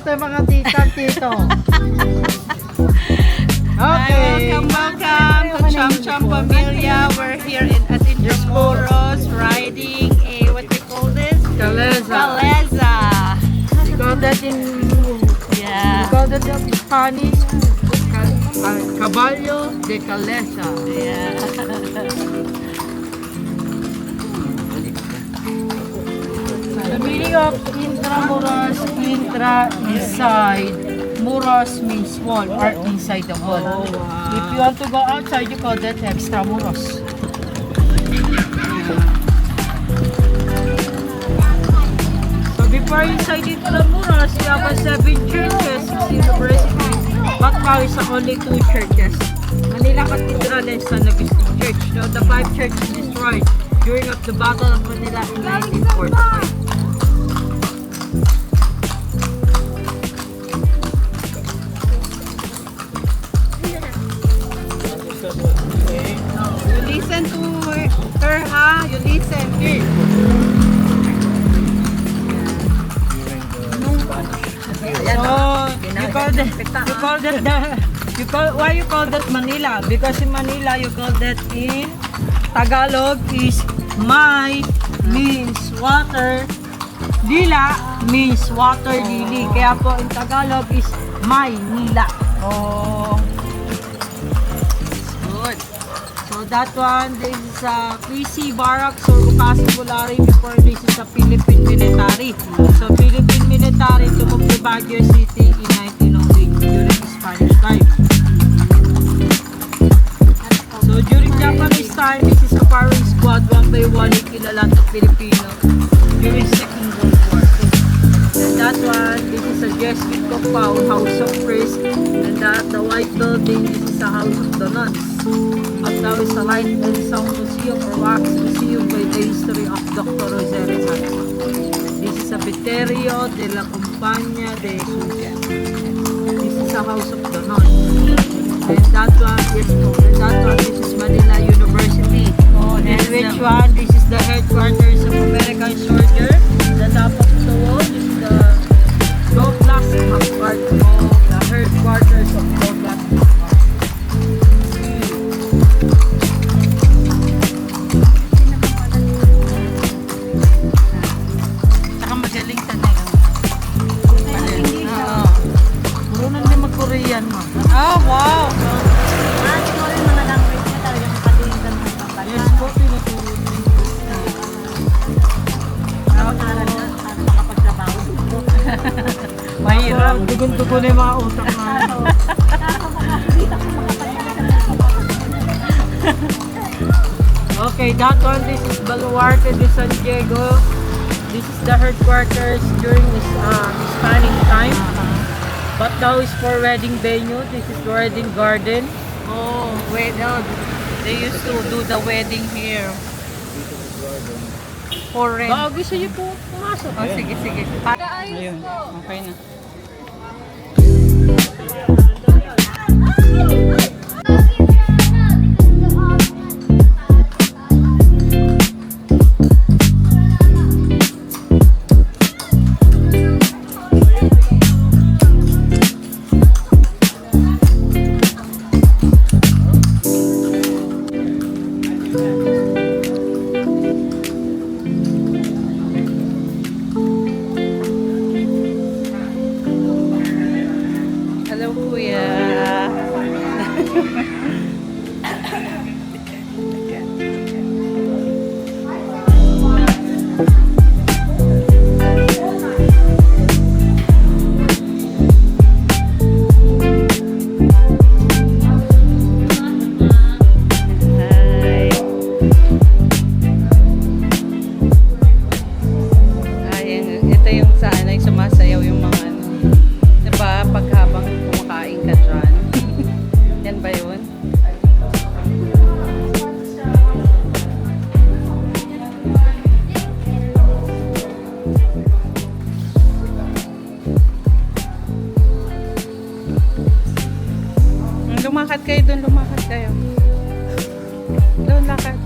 sa mga tito. Okay. Welcome to Cham Cham Familia. We're here at Intramuros riding a, what they call this? Calesa. Calesa. You call that in Yeah. you call that in Spanish? Caballo de Calesa. Yeah. The meaning of Intramuros, intra inside. Muros means wall or inside the wall. Oh, wow. If you want to go outside, you call that extramuros. So before inside Intramuros, you have 7 churches, university, but now it's only 2 churches. Manila Cathedral and San Agustin Church. So the 5 churches destroyed during of the Battle of Manila in 1945. You listen to her, ha? You listen. Here. Why you call that Manila? Because in Manila you call that in Tagalog is may means water, lila means water lily. Kaya po in Tagalog is may nila. Oh. Good. So that one, this is a PC Barracks or Vocabulary before this is a Philippine military. So Philippine military tumog to Baguio City in 1908 during the Spanish time. So during Japanese time, this is a firing squad one by one kilala to Filipino during Second World War. And that one, this is a Jesuit compound, House of Priest. And that the white building, this is a House of the Nuns. At now is a Light and Sound Museum or Wax Museum by the history of Dr. Jose Rizal. This is a Cementerio de la Compañía de Jesus. This is a House of the Nuns. And that one, yes po. And that one, this is Manila University. Oh, And which one? This is the headquarters of American soldier. The top of the wall is the Douglas MacArthur. The headquarters of Douglas MacArthur. Saka magaling tanay. Oo. Puro na din mag-Korean mo. Oh, wow. Yes po, tinuturo niya. Mahirap. Dugon-dugo na yung mga utak na. Okay, that one, this is Baluarte de San Diego. This is the headquarters during this Spanish time. But now is for wedding venue. This is the wedding garden. Oh, wait, no. They used to do the wedding here. For rent. Baka gusto niyo po pumasok. Oh, sige, sige. Ayun, okay na. Hello, Kuya. Hi. Ayan, ito yung sana yung sumasayaw yung mga ano. Diba, pag habang kumakain ka dyan. Yan ba yun? Lumakad kayo dun, lumakad kayo. Doon, lakad.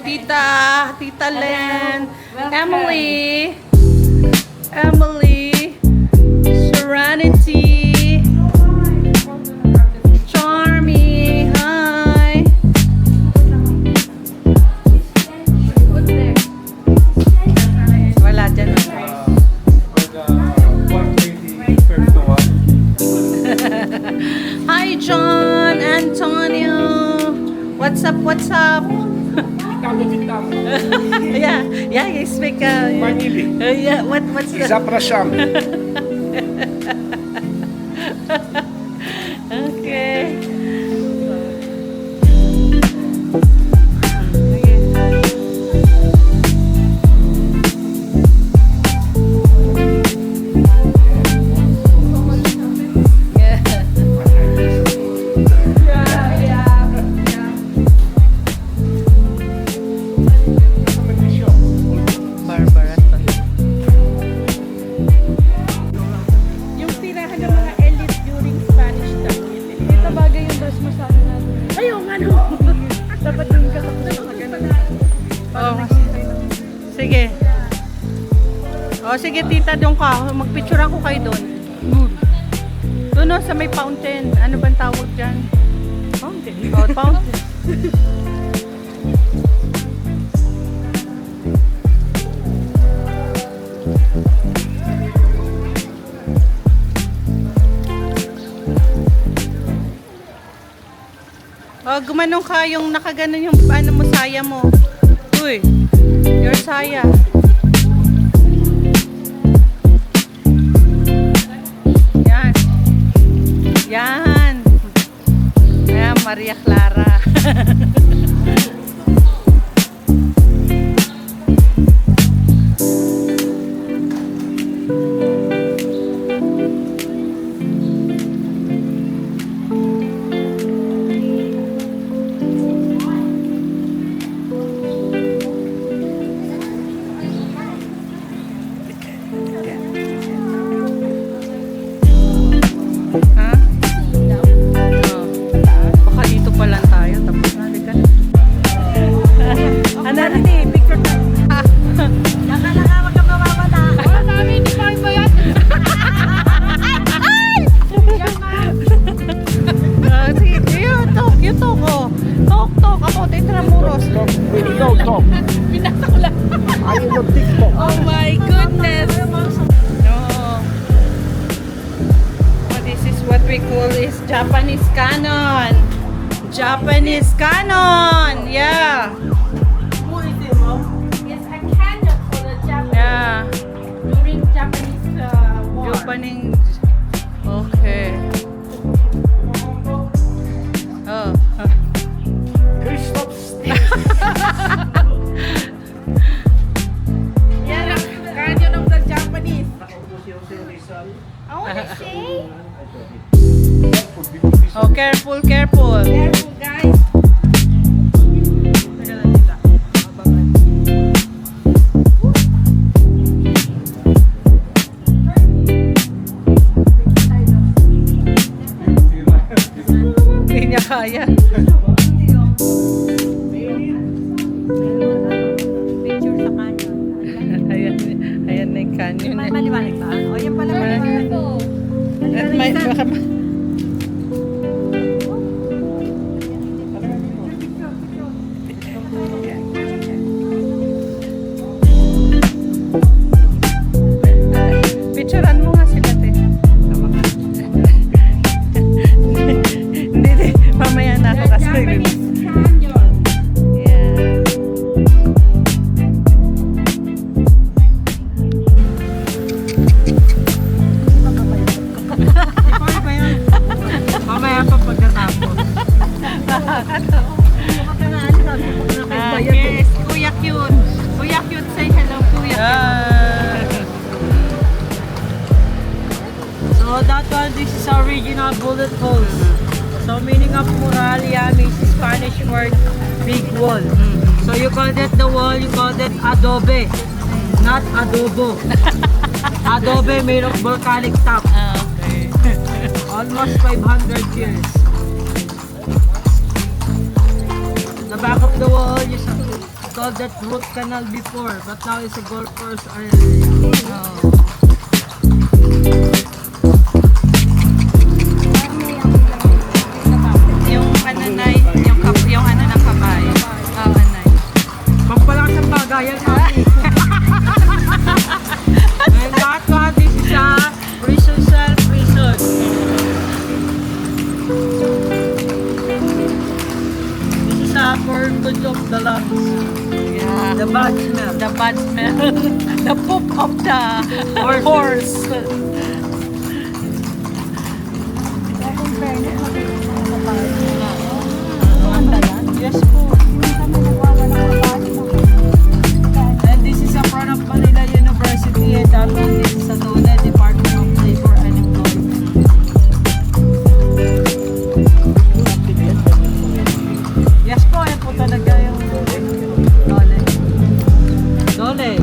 Tita Len, Emily, Serenity, Charmy, hi. Wala dyan. Hi, John, Antonio. What's up? Yeah, you speak. Yeah, what's the... Zapraszam. Okay. Barbara. Yung tirahan ng mga elite during Spanish time. Ito bagay yung dress mo sa akin natin. Ayaw nga no. Dapat yung kasap na mga ganun. Oh, sige. Oh, sige tita, doon ka. Magpicturean ko kayo doon. Doon no, sa may fountain. Ano bang tawag dyan? Fountain. Oh, fountain. Oh, gumanong ka yung nakaganon yung ano mo, saya mo. Uy, your saya. Yan. Yan. Ayan, Maria Clara. Ha? Oh. Baka dito pa lang tayo. Tapos na, halika na. Ano? Picture na. Nakalaka, wag kang mawawala. Wala namin, hindi pa ba yan? Sige, you talk, oh. Talk, about Intramuros. No talk. Binasa ko lang. I am on TikTok. Oh my goodness. No. Oh, this is what we call is Japanese canon. Japanese canon. Yeah. Who is it, Mom? It's a cannon for the Japanese Yeah. during Japanese war. Japanese. Okay. Oh. Christoph Yan ang cannon of the Japanese. I wanna say. Oh, careful. Careful, guys. Hindi niya kaya. Picture sa canyon. Ayan na yung canyon. May maliwanag ba? O, yan pala May- maliwanag. At may, baka, picturean mo nga sila, te. Hindi, mamaya na ako The kasi. Japanese canyon. Yeah. Mamaya pa pagkatapos. Yes, Kuya Cute. Kuya Cute, say hello, Kuya Cute. So that one, this is original bullet holes. So meaning of muralla means Spanish word big wall. So you call that the wall, you call that adobe, not adobo. Adobe made of volcanic top. Okay. Almost 500 years. The back of the wall, you called that root canal before, but now it's a golf course area. Oh. Yung ano na, yung ano ng kabayo. Oo, anay. Magpalakas ang bagayan sa And that one, this is a prison cell prison. This is a for good of the lungs. Yeah. The bad smell. The bad smell. The poop of the horse. Yes po. And this is a front of Manila University and that one, this is a DOLE, Department of Labor and Employment. Yes po, yan po talaga yung DOLE. DOLE,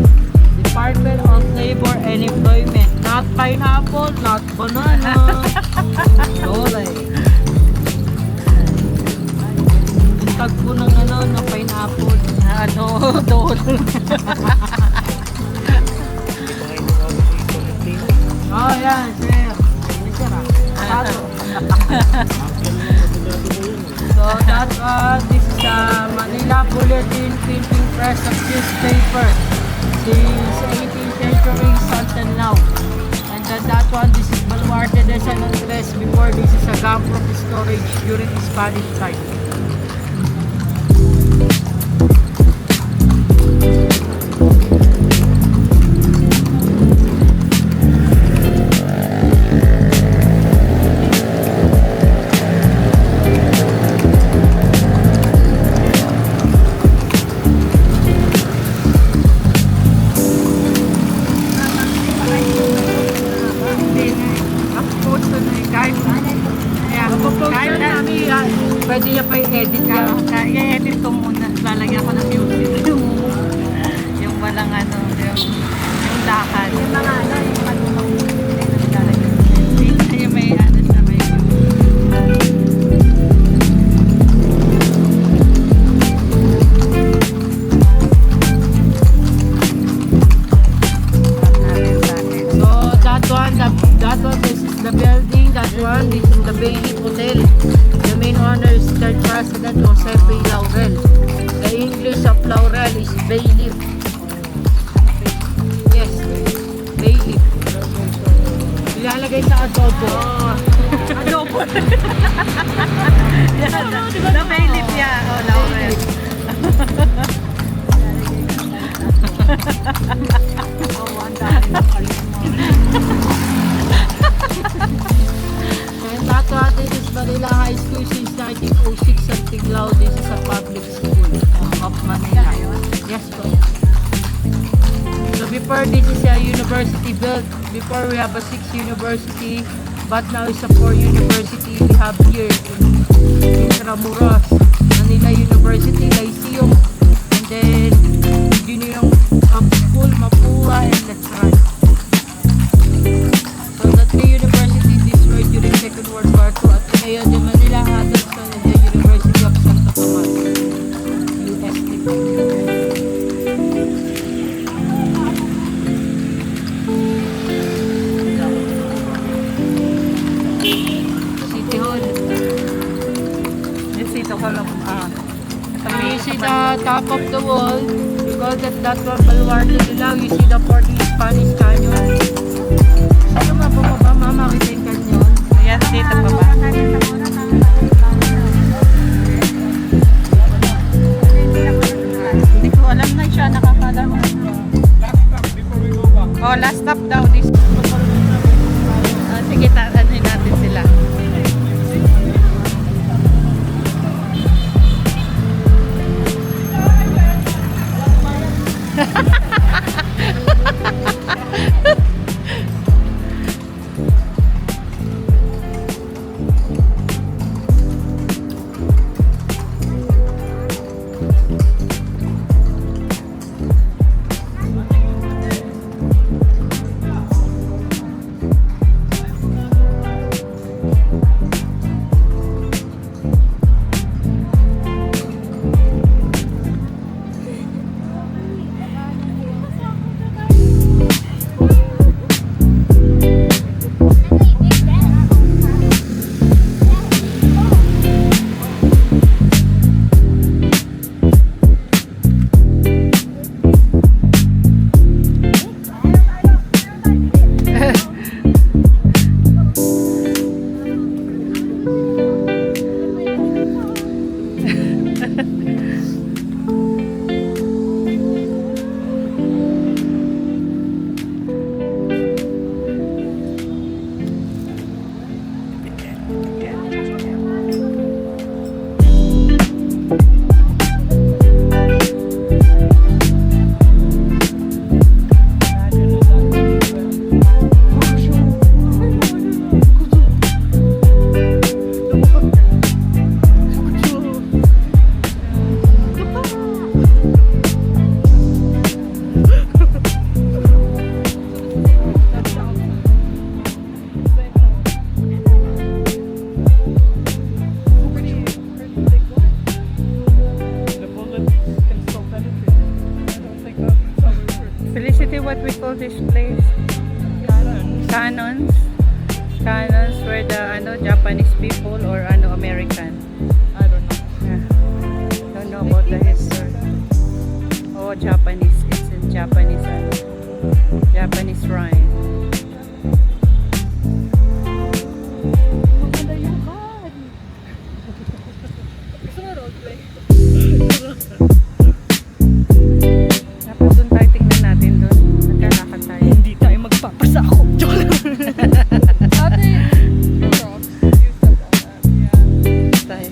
Department of Labor and Employment. Not pineapple, not banana. DOLE. Tag po ng ano, na pineapple. Ano, doon. Oh, yan, sir. Yes, sir. Pato. So, that this is the Manila Bulletin Printing Press of newspaper. Since 18th century until now. And then that one, this is Baluarte de San Andres. Before, this is a Gamprop storage during Spanish time. Pwede niya pa i-edit ka. I-edit ko muna. Lalagyan ko ng music. Yung walang ano, yung lakad. Yung mga ano, yung pag-umang yung may ano siya, may So that one, this is the building. That one, this is the Bailey Hotel. The main owner is the President Jose P. Laurel. The English of Laurel is bailiff. Yes, bailiff. Ilalagay sa adobo. Adobo. The bailiff niya. Oh, Laurel. Oh, ang dami ng kalimon. And that one, this is Manila High School since 1906 at Tiglao. This is a public school of Manila. Yes, po. So before, this is a university built. Before, we have a 6 university, but now it's a 4 university we have here in Intramuros. Manila University, Lyceum, and then Junior School, Mapua, and Letran. So the 3 universities destroyed during Second World War II at Ateneo de Manila, Adelson, and the University of Santo Tomas, UST. City Hall. Yes, ito ko lang. You see the top of the wall, you call that one Baluarte de Lao. You see the 40 Spanish Canyon. Ano nga bumaba, mama, kita yung canyon? Ayan, dito pa ba? Hindi ko alam na siya, nakakala mo. Oh, last stop daw. This. Sige, ano natin sila. Titi, what we call this place? Cannons. Cannons where the Japanese people or American. I don't know. Yeah. Don't know about the history. Oh, Japanese. It's in Japanese. Japanese rhyme. Maganda yung card. Gusto mo roleplay? Dapat doon tayo tingnan natin doon. Nagkalakad tayo. Hindi tayo magpapasakop. Joke lang. Ate, rocks. Use the ball. Yeah. Tayo.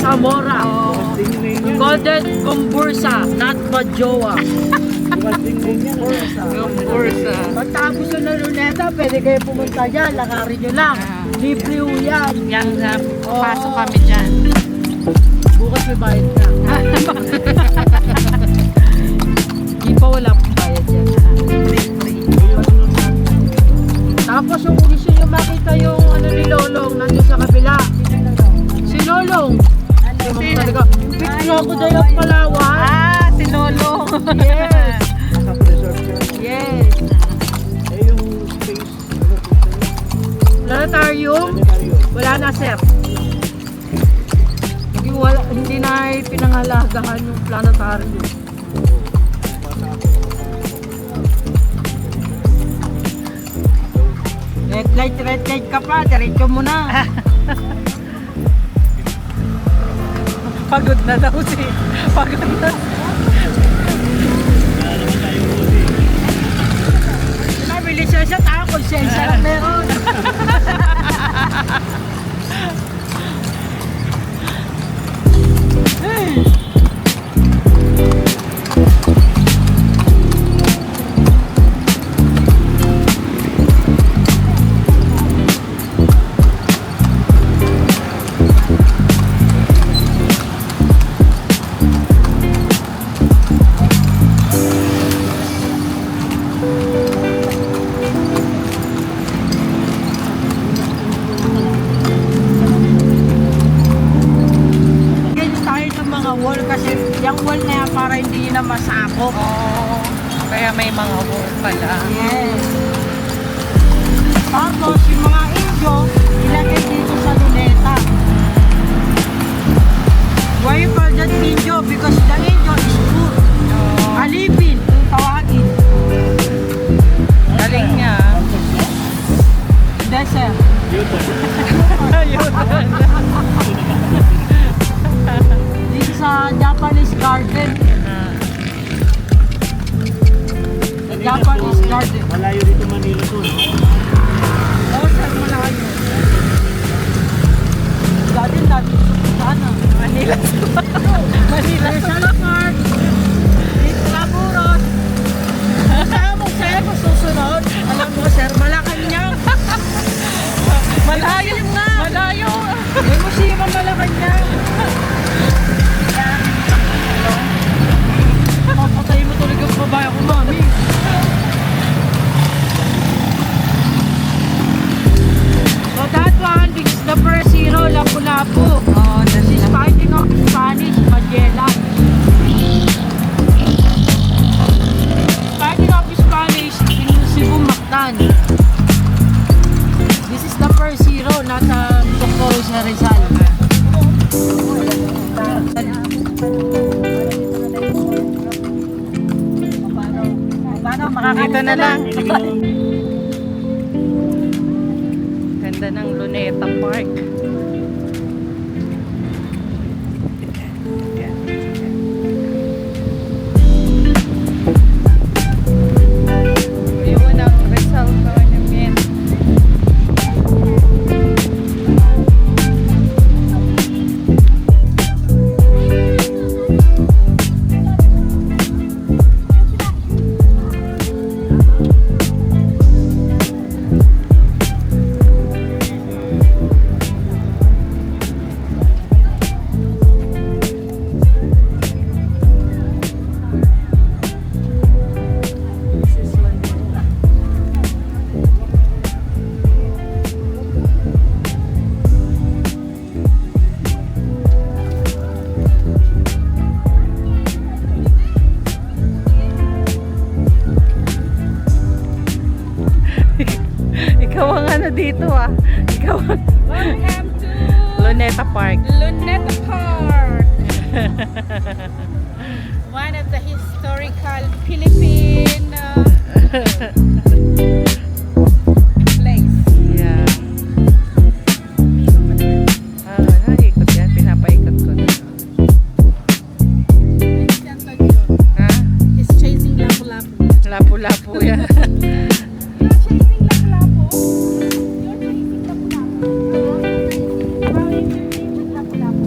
Zamora. Golden Combursa, not Bajoa. Combursa. Pagtapos na Luneta, pwede kayo pumunta dyan. Lakarin nyo lang. Libre ho yan. Yang pasok kami dyan. Bukas may bayad na. Di pa wala pong bayad dyan. Tapos yung gusto nyo makita yung ano ni Lolong nandun sa kabila. Si Lolong. Talaga. Picture ako dahil ang Palawan. Ah, si Lolo. Yes. Naka-preserve siya. Yes. Eh, yung space, Planetarium. planetarium. Wala na, sir. Hindi na pinangalagahan yung planetarium. red ka pa, diretso mo na. Pagod na daw si. Pagod na. Nabilis siya siya, takot siya, isa lang meron. Ganyan tayo sa mga wall kasi yung wall na yan para hindi na masakop. Oh, kaya may mga wall pala. Yes. Tapos yung mga inyo, ilagay dito sa luneta. Why you call that inyo? Because the inyo is good. Oh, Alipin, kung tawagin. galing niya. Desert. Ayun. This is a Japanese garden. Japanese garden. Malayo dito Manila to, no? Oh, saan malayo? Garden dati. Saan ah? Manila. Manila. Rizal Park. Dito Laburos. Saan mo sir kung susunod? Alam mo sir, Malacanang. Malayo. nga. Malayo. May museum ang Malacanang. Papatay mo tuloy ang babae ko, mami. So that one, this is the first hero, Lapu-Lapu. Oh, This is fighting of Spanish, Magellan. Fighting of Spanish in Cebu, Mactan. This is the first hero, nasa Socorro sa Rizal. Dito na lang. Ganda ng Luneta Park. Yun ang Rizal Monument. Ikaw ang ano dito ah. Ikaw ang Welcome to Luneta Park. Luneta Park. One of the historical Philippine place. Yeah. Naikot yan. Pinapaikot ko na. Ha? He's chasing Lapu-Lapu. Lapu-lapu yan. You're chasing Lapu-Lapu? You're chasing Lapu-Lapu? How is your chasing Lapu-Lapu?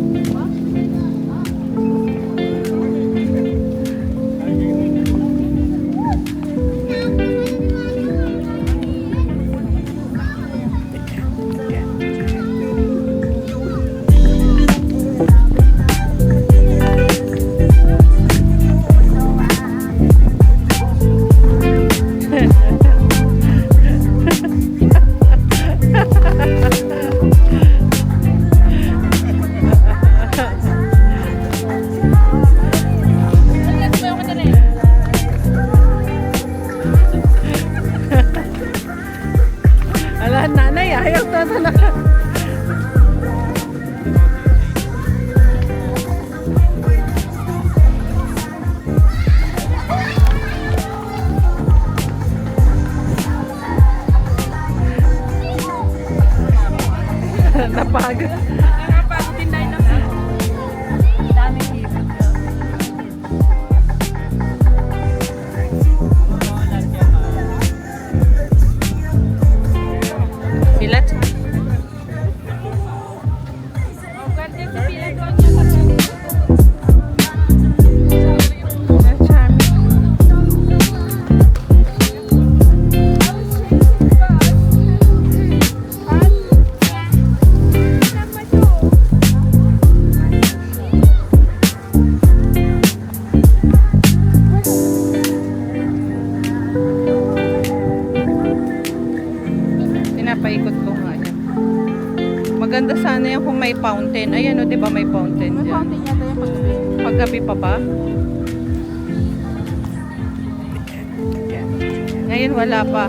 maganda sana yung kung may fountain. Ayan o, di ba may fountain May dyan? fountain yata yung paggabi. Paggabi pa ba? Ngayon wala pa.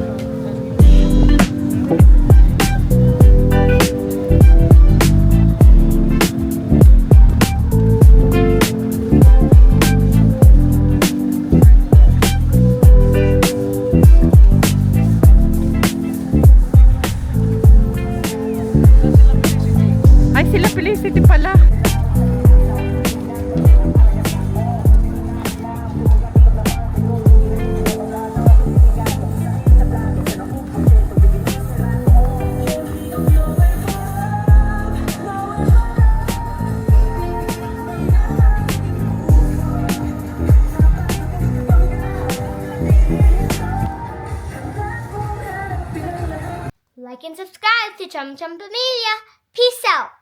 Ay, sila Felicity pala. Like and subscribe to Chum Chum Familia. Peace out.